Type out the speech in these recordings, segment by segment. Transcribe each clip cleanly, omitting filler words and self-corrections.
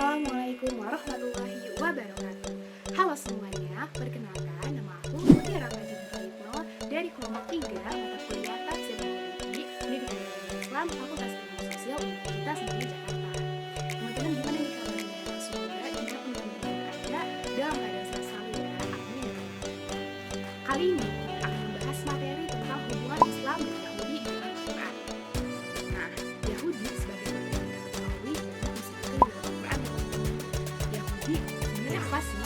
Assalamualaikum warahmatullahi wabarakatuh. Halo semuanya, perkenalkan nama aku Mutiara Fajri dari kelompok 3 mata kuliah Tafsir Al-Qur'an Pendidikan Agama Islam Fakultas Ilmu Sosial Universitas Negeri Jakarta. Teman-teman gimana nih kabarnya? Semoga kita teman-teman berada dalam keadaan sehat selalu ya. Amin. Kali ini kita akan membahas materi tentang hubungan Islam dan Yahudi dalam Al-Quran. Nah, Yahudi sebagai yang kita ketahui disebutkan dalam Al-Quran. Yahudi sebenarnya apa sih?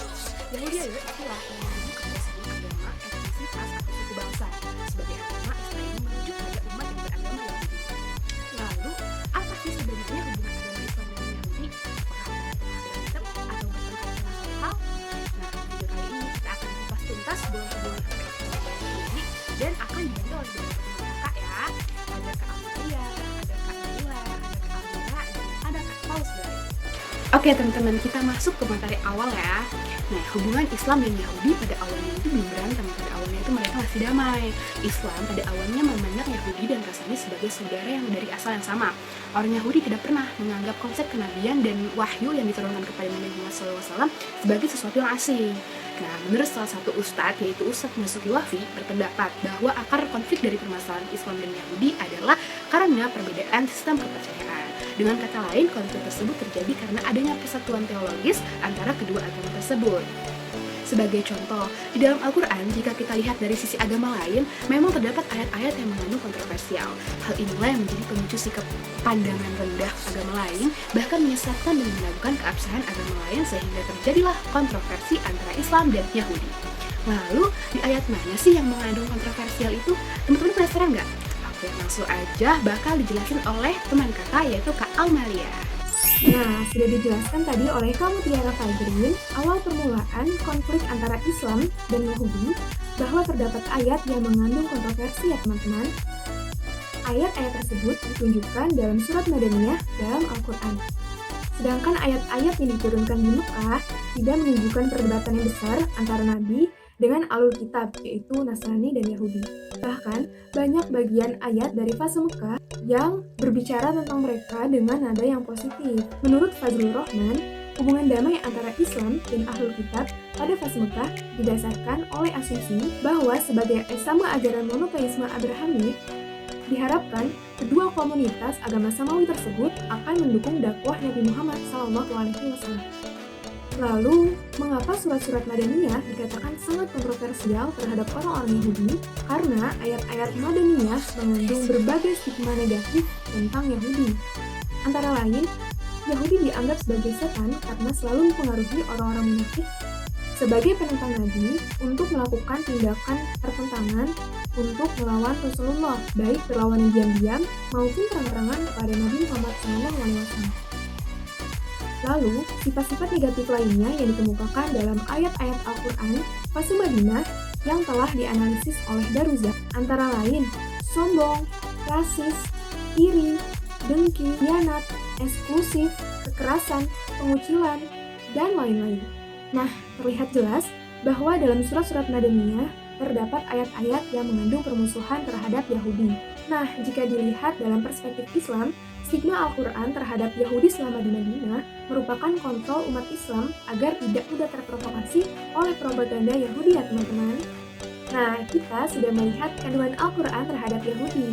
Yahudi adalah istilah yang merujuk kepada sebuah agama, etnisitas, atau suku bangsa. Sebagai agama, istilah ini merujuk pada umat yang beragama Yahudi. Lalu, apa sih sebenarnya hubungan agama Islam dan Yahudi? Apakah ada berantem atau bertentangan dalam suatu hal? Nah, video kali ini kita akan kupas tuntas hubungan antara Islam dan Yahudi dan akan dibantu oleh beberapa teman kakak ya. Ada Kak Amalia, ada Kak Naila, ada Kak Almira, dan ada Kak Paus guys. Oke teman-teman, kita masuk ke materi awal ya. Nah, hubungan Islam dan Yahudi pada awalnya itu belum berantem. Pada awalnya itu mereka masih damai. Islam pada awalnya memandang Yahudi dan Nasrani sebagai saudara yang dari asal yang sama. Orang Yahudi tidak pernah menganggap konsep kenabian dan wahyu yang diturunkan kepada Nabi Muhammad SAW sebagai sesuatu yang asing. Nah, menurut salah satu ustadz, yaitu Ustadz Nasuki Wafi, berpendapat bahwa akar konflik dari permasalahan Islam dan Yahudi adalah karena perbedaan sistem kepercayaan. Dengan kata lain, konflik tersebut terjadi karena adanya persatuan teologis antara kedua agama tersebut. Sebagai contoh, di dalam Al-Quran, jika kita lihat dari sisi agama lain, memang terdapat ayat-ayat yang mengandung kontroversial. Hal inilah yang menjadi pemicu sikap pandangan rendah agama lain, bahkan menyesatkan dan melakukan keabsahan agama lain sehingga terjadilah kontroversi antara Islam dan Yahudi. Lalu, di ayat mana sih yang mengandung kontroversial itu? Teman-teman penasaran nggak? Oke, langsung aja bakal dijelasin oleh teman kakak yaitu Kak Almalia. Nah, sudah dijelaskan tadi oleh Kak Mutiara Fajrin awal permulaan konflik antara Islam dan Yahudi bahwa terdapat ayat yang mengandung kontroversi ya teman-teman. Ayat-ayat tersebut ditunjukkan dalam surat Madaniyah dalam Al-Quran. Sedangkan ayat-ayat yang diturunkan di Mekah tidak menunjukkan perdebatan yang besar antara Nabi dengan alul kitab, yaitu Nasrani dan Yahudi. Bahkan, banyak bagian ayat dari fase Mekah yang berbicara tentang mereka dengan nada yang positif. Menurut Fazlur Rahman, hubungan damai antara Islam dan ahlul kitab pada fase Mekah didasarkan oleh asumsi bahwa sebagai sama ajaran monoteisme Abrahamik, diharapkan kedua komunitas agama samawi tersebut akan mendukung dakwah Nabi Muhammad SAW. Lalu, mengapa surat-surat Madaniyah dikatakan sangat kontroversial terhadap orang-orang Yahudi? Karena ayat-ayat Madaniyah mengandung berbagai stigma negatif tentang Yahudi. Antara lain, Yahudi dianggap sebagai setan karena selalu mempengaruhi orang-orang munafik sebagai penentang Nabi untuk melakukan tindakan pertentangan untuk melawan Rasulullah, baik perlawanan diam-diam maupun terang-terangan kepada Nabi Muhammad SAW. Lalu, sifat-sifat negatif lainnya yang dikemukakan dalam ayat-ayat Al-Quran fase Madinah yang telah dianalisis oleh Daruza, antara lain sombong, rasis, iri, dengki, khianat, eksklusif, kekerasan, pengucilan, dan lain-lain. Nah, terlihat jelas bahwa dalam surat-surat Madaniyah terdapat ayat-ayat yang mengandung permusuhan terhadap Yahudi. Nah, jika dilihat dalam perspektif Islam, stigma Al-Quran terhadap Yahudi selama di Madinah merupakan kontrol umat Islam agar tidak mudah terprovokasi oleh propaganda Yahudi ya teman-teman. Nah, kita sudah melihat kandungan Al-Quran terhadap Yahudi.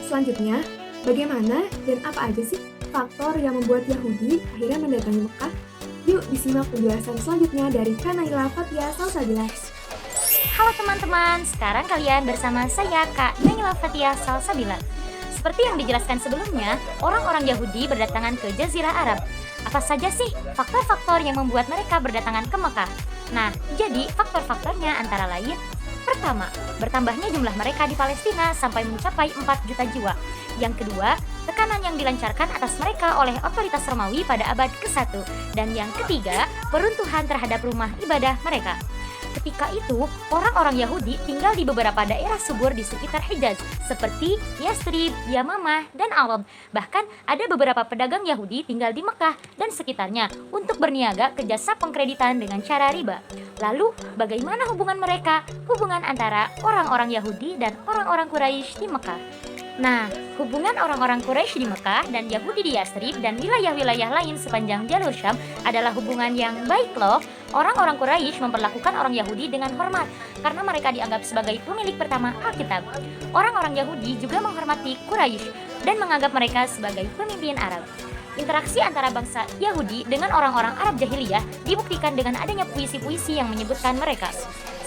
Selanjutnya, bagaimana dan apa aja sih faktor yang membuat Yahudi akhirnya mendatangi Mekah? Yuk disimak penjelasan selanjutnya dari Kak Naila Fathia Salsabila. Halo teman-teman, sekarang kalian bersama saya Kak Naila Fathia Salsabila. Seperti yang dijelaskan sebelumnya, orang-orang Yahudi berdatangan ke Jazirah Arab. Apa saja sih faktor-faktor yang membuat mereka berdatangan ke Mekah? Nah, jadi faktor-faktornya antara lain: pertama, bertambahnya jumlah mereka di Palestina sampai mencapai 4 juta jiwa. Yang kedua, tekanan yang dilancarkan atas mereka oleh otoritas Romawi pada abad ke-1. Dan yang ketiga, peruntuhan terhadap rumah ibadah mereka. Ketika itu, orang-orang Yahudi tinggal di beberapa daerah subur di sekitar Hijaz, seperti Yastrib, Yamamah, dan Aram. Bahkan ada beberapa pedagang Yahudi tinggal di Mekah dan sekitarnya untuk berniaga ke jasa pengkreditan dengan cara riba. Lalu, bagaimana hubungan mereka? Hubungan antara orang-orang Yahudi dan orang-orang Quraisy di Mekah. Nah, hubungan orang-orang Quraisy di Mekah dan Yahudi di Yastrib dan wilayah-wilayah lain sepanjang jalur Syam adalah hubungan yang baik loh. Orang-orang Quraisy memperlakukan orang Yahudi dengan hormat karena mereka dianggap sebagai pemilik pertama Alkitab. Orang-orang Yahudi juga menghormati Quraisy dan menganggap mereka sebagai pemimpin Arab. Interaksi antara bangsa Yahudi dengan orang-orang Arab jahiliyah dibuktikan dengan adanya puisi-puisi yang menyebutkan mereka.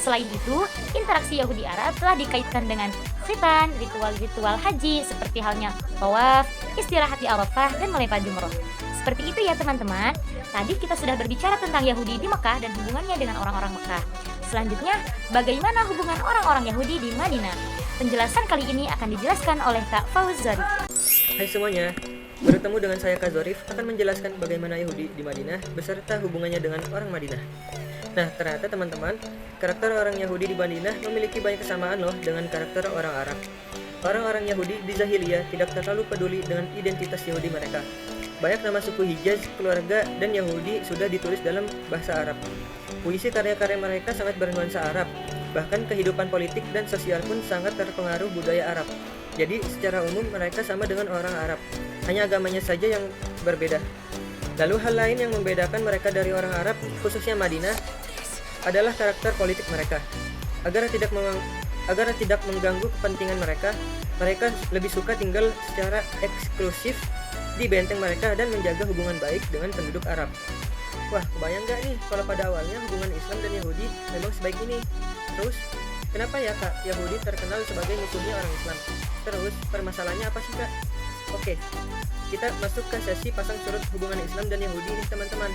Selain itu, interaksi Yahudi Arab telah dikaitkan dengan khitan, ritual-ritual haji seperti halnya tawaf, istirahat di Arafah, dan melempar jumroh. Seperti itu ya teman-teman. Tadi kita sudah berbicara tentang Yahudi di Mekah dan hubungannya dengan orang-orang Mekah. Selanjutnya, bagaimana hubungan orang-orang Yahudi di Madinah? Penjelasan kali ini akan dijelaskan oleh Kak Fauzari. Hai semuanya, bertemu dengan saya Kak Zorif akan menjelaskan bagaimana Yahudi di Madinah beserta hubungannya dengan orang Madinah. Nah, ternyata teman-teman, karakter orang Yahudi di Madinah memiliki banyak kesamaan loh dengan karakter orang Arab. Orang-orang Yahudi di Zahiliyah tidak terlalu peduli dengan identitas Yahudi mereka. Banyak nama suku Hijaz, keluarga, dan Yahudi sudah ditulis dalam bahasa Arab. Puisi karya-karya mereka sangat bernuansa Arab. Bahkan kehidupan politik dan sosial pun sangat terpengaruh budaya Arab. Jadi secara umum mereka sama dengan orang Arab, hanya agamanya saja yang berbeda. Lalu hal lain yang membedakan mereka dari orang Arab, khususnya Madinah, adalah karakter politik mereka. Agar tidak mengganggu kepentingan mereka lebih suka tinggal secara eksklusif di benteng mereka dan menjaga hubungan baik dengan penduduk Arab. Wah, kebayang gak nih kalau pada awalnya hubungan Islam dan Yahudi memang sebaik ini? Terus, kenapa ya Kak Yahudi terkenal sebagai musuhnya orang Islam? Terus, permasalahannya apa sih Kak? Oke, kita masuk ke sesi pasang surut hubungan Islam dan Yahudi nih teman-teman.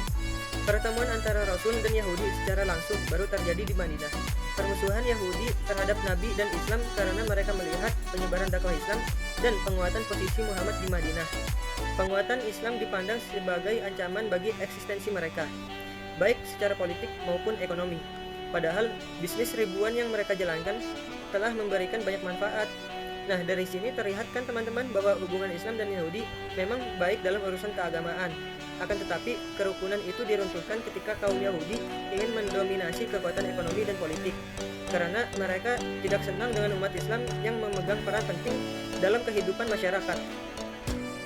Pertemuan antara Rasul dan Yahudi secara langsung baru terjadi di Madinah. Permusuhan Yahudi terhadap Nabi dan Islam karena mereka melihat penyebaran dakwah Islam dan penguatan posisi Muhammad di Madinah. Penguatan Islam dipandang sebagai ancaman bagi eksistensi mereka, baik secara politik maupun ekonomi. Padahal bisnis ribuan yang mereka jalankan telah memberikan banyak manfaat. Nah, dari sini terlihat kan teman-teman bahwa hubungan Islam dan Yahudi memang baik dalam urusan keagamaan. Akan tetapi, kerukunan itu diruntuhkan ketika kaum Yahudi ingin mendominasi kekuatan ekonomi dan politik. Karena mereka tidak senang dengan umat Islam yang memegang peran penting dalam kehidupan masyarakat.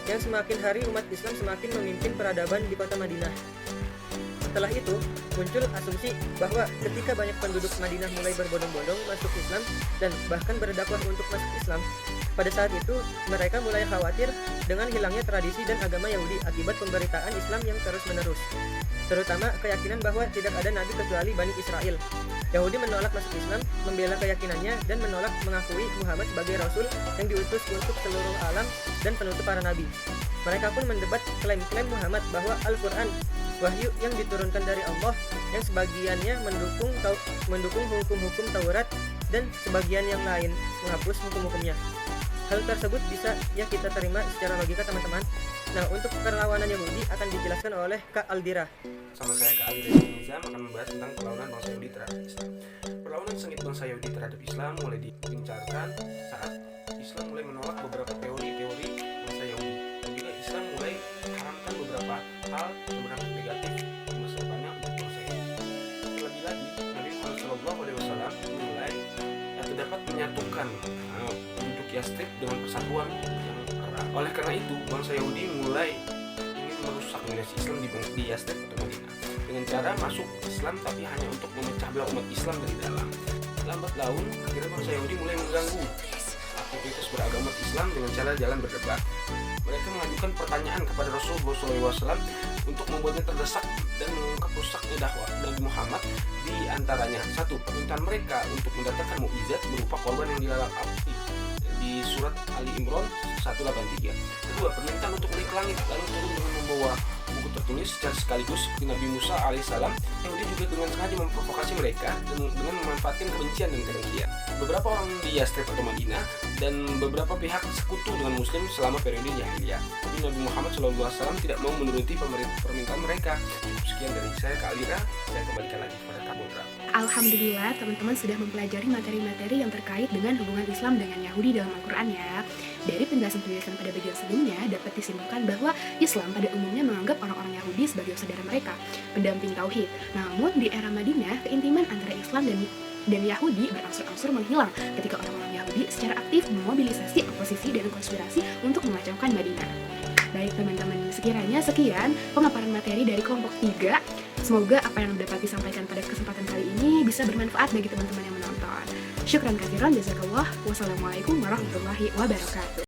Yang semakin hari umat Islam semakin memimpin peradaban di kota Madinah. Setelah itu, muncul asumsi bahwa ketika banyak penduduk Madinah mulai berbondong-bondong masuk Islam dan bahkan berdakwah untuk masuk Islam, pada saat itu mereka mulai khawatir dengan hilangnya tradisi dan agama Yahudi akibat pemberitaan Islam yang terus-menerus, terutama keyakinan bahwa tidak ada nabi kecuali Bani Israel. Yahudi menolak masuk Islam, membela keyakinannya, dan menolak mengakui Muhammad sebagai Rasul yang diutus untuk seluruh alam dan penutup para nabi. Mereka pun mendebat klaim-klaim Muhammad bahwa Al-Quran, wahyu yang diturunkan dari Allah, yang sebagiannya mendukung hukum-hukum Taurat dan sebagian yang lain menghapus hukum-hukumnya. Hal tersebut bisa ya kita terima secara logika teman-teman. Nah, untuk perlawanan Yahudi akan dijelaskan oleh Kak Aldira. Sama saya Kak Aldira Nizam akan membahas tentang perlawanan bangsa Yahudi terhadap Islam. Perlawanan sengit bangsa Yahudi terhadap Islam mulai digencarkan saat Islam mulai menolak beberapa teori-teori bangsa Yahudi, dan juga Islam mulai mengharamkan beberapa hal yang berdampak negatif di masa depannya untuk bangsa Yahudi. Terlebih lagi, Nabi Muhammad SAW mulai dapat menyatukan penduduk Yastrib dengan persatuan yang erat. Oleh karena itu, bangsa Yahudi mulai ingin merusak dominasi Islam di Yastrib atau Madinah dengan cara masuk Islam tapi hanya untuk memecah belah umat Islam dari dalam. Lambat laun, akhirnya bangsa Yahudi mulai mengganggu aktivitas beragama Islam dengan cara jalan berdebat. Mereka mengajukan pertanyaan kepada Rasulullah SAW untuk membuatnya terdesak dan mengungkap rusaknya dakwah Nabi Muhammad. Di antaranya, satu, permintaan mereka untuk mendatangkan mukjizat berupa korban yang dilalap api di surat Ali Imran 183. Kedua, permintaan untuk naik ke langit lalu turun dengan membawa buku tertulis secara sekaligus seperti Nabi Musa alaihissalam. Yahudi juga dengan sengaja memprovokasi mereka dengan memanfaatkan kebencian dan kedengkian. Beberapa orang di Yastrib atau Madinah dan beberapa pihak sekutu dengan Muslim selama periode jahiliyah. Tapi Nabi Muhammad SAW tidak mau menuruti permintaan mereka. Sekian dari saya Kak Alira, saya kembalikan lagi kepada Kak Mudra. Alhamdulillah teman-teman sudah mempelajari materi-materi yang terkait dengan hubungan Islam dengan Yahudi dalam Al-Quran ya. Dari penjelasan-penjelasan pada bagian sebelumnya dapat disimpulkan bahwa Islam pada umumnya menganggap orang-orang Yahudi sebagai saudara mereka, pendamping tauhid. Namun di era Madinah, keintiman antara Islam dan dan Yahudi berangsur-angsur menghilang ketika orang-orang Yahudi secara aktif memobilisasi oposisi dan konspirasi untuk mengacaukan Madinah. Baik teman-teman, sekiranya sekian pemaparan materi dari kelompok 3. Semoga apa yang dapat disampaikan pada kesempatan kali ini bisa bermanfaat bagi teman-teman yang menonton. Syukran katsiran, jazakallah. Wassalamualaikum warahmatullahi wabarakatuh.